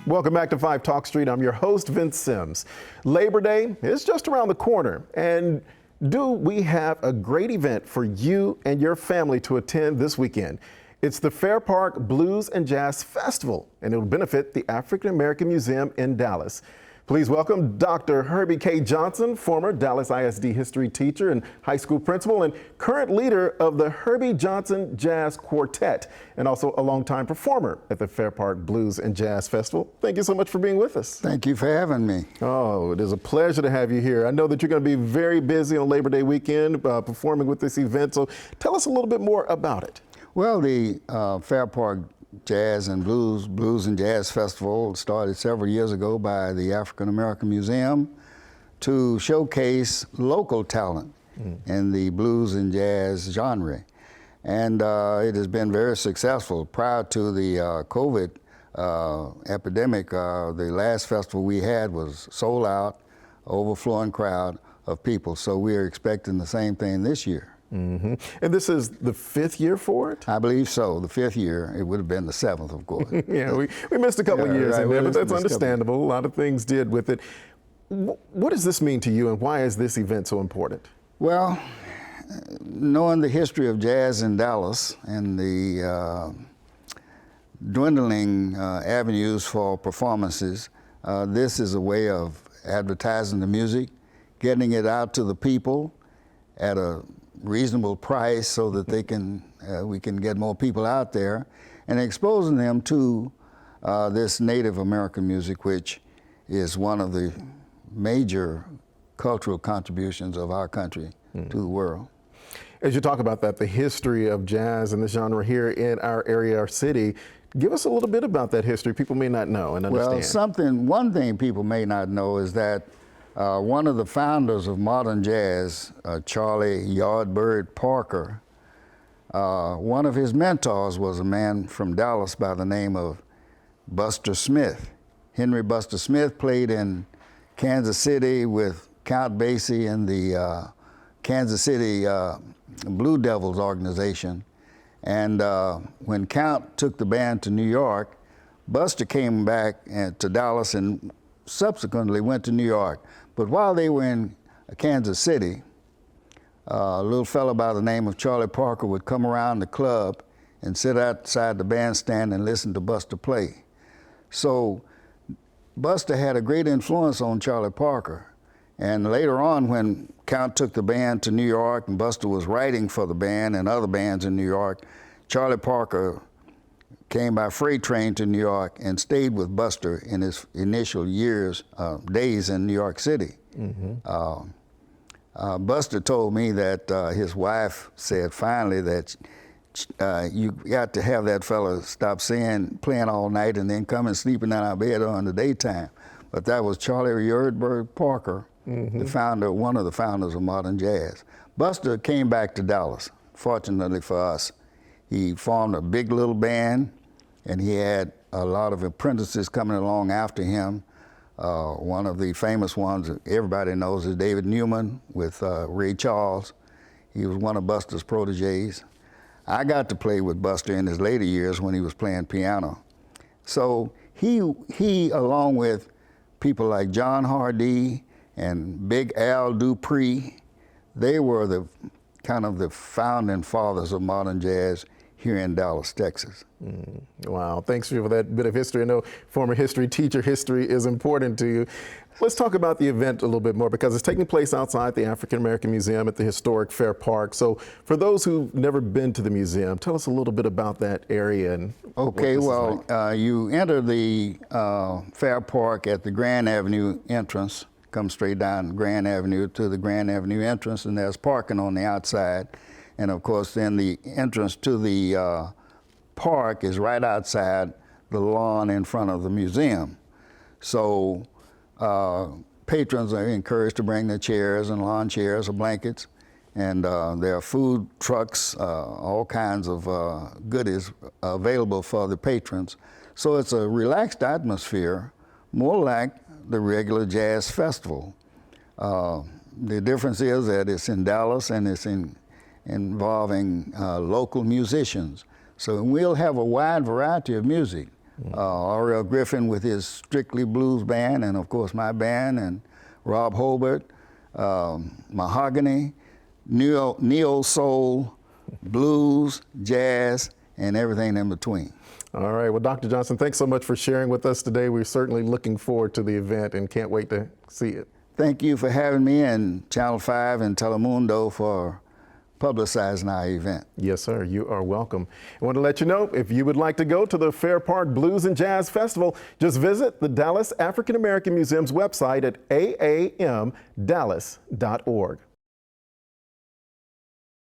Welcome back to 5 Talk Street. I'm your host, Vince Sims. Labor Day is just around the corner, and do we have a great event for you and your family to attend this weekend? It's the Fair Park Blues and Jazz Festival, and it will benefit the African American Museum in Dallas. Please welcome Dr. Herbie K. Johnson, former Dallas ISD history teacher and high school principal and current leader of the Herbie Johnson Jazz Quartet, and also a longtime performer at the Fair Park Blues and Jazz Festival. Thank you so much for being with us. Thank you for having me. Oh, it is a pleasure to have you here. I know that you're going to be very busy on Labor Day weekend performing with this event, so tell us a little bit more about it. Well, the Fair Park Jazz and Blues and Jazz Festival started several years ago by the African American Museum to showcase local talent in the blues and jazz genre. And it has been very successful. Prior to the COVID epidemic, the last festival we had was sold out, overflowing crowd of people. So we are expecting the same thing this year. Mm-hmm. And this is the 5th year for it? I believe so. The 5th year. It would have been the 7th, of course. Yeah, we missed a couple of years in there, but that's understandable. A lot of things did with it. What does this mean to you, and why is this event so important? Well, knowing the history of jazz in Dallas and the dwindling avenues for performances, this is a way of advertising the music, getting it out to the people at a reasonable price so that they can we can get more people out there, and exposing them to this Native American music, which is one of the major cultural contributions of our country to the world. As you talk about that, the history of jazz and the genre here in our area, our city, give us a little bit about that history. People may not know and understand. Well, one thing people may not know is that one of the founders of modern jazz, Charlie Yardbird Parker, one of his mentors was a man from Dallas by the name of Buster Smith. Henry Buster Smith played in Kansas City with Count Basie and the Kansas City Blue Devils organization. And when Count took the band to New York, Buster came back to Dallas and subsequently went to New York. But while they were in Kansas City, a little fellow by the name of Charlie Parker would come around the club and sit outside the bandstand and listen to Buster play. So Buster had a great influence on Charlie Parker. And later on, when Count took the band to New York and Buster was writing for the band and other bands in New York, Charlie Parker came by freight train to New York and stayed with Buster in his initial days in New York City. Buster told me that his wife said finally that you got to have that fella stop playing all night and then come and sleeping in our bed on the daytime. But that was Charlie Yardbird Parker, one of the founders of modern jazz. Buster came back to Dallas, fortunately for us. He formed a big little band, and he had a lot of apprentices coming along after him. One of the famous ones that everybody knows is David Newman with Ray Charles. He was one of Buster's proteges. I got to play with Buster in his later years when he was playing piano. So he along with people like John Hardee and Big Al Dupree, they were the kind of the founding fathers of modern jazz here in Dallas, Texas. Wow, thanks for that bit of history. I know former history teacher, history is important to you. Let's talk about the event a little bit more, because it's taking place outside the African American Museum at the historic Fair Park. So for those who've never been to the museum, tell us a little bit about that area. And okay, well, you enter the Fair Park at the Grand Avenue entrance, come straight down Grand Avenue to the Grand Avenue entrance, and there's parking on the outside. And of course, then the entrance to the park is right outside the lawn in front of the museum. So patrons are encouraged to bring their chairs and lawn chairs or blankets. And there are food trucks, all kinds of goodies available for the patrons. So it's a relaxed atmosphere, more like the regular jazz festival. The difference is that it's in Dallas and it's involving local musicians. So we'll have a wide variety of music. Ariel Griffin with his Strictly Blues Band, and of course my band, and Rob Hobart, mahogany, neo soul, blues, jazz, and everything in between. All right. Well, Dr. Johnson, thanks so much for sharing with us today. We're certainly looking forward to the event and can't wait to see it. Thank you for having me, and Channel 5 and Telemundo for publicizing our event. Yes, sir. You are welcome. I want to let you know, if you would like to go to the Fair Park Blues and Jazz Festival, just visit the Dallas African American Museum's website at aamdallas.org.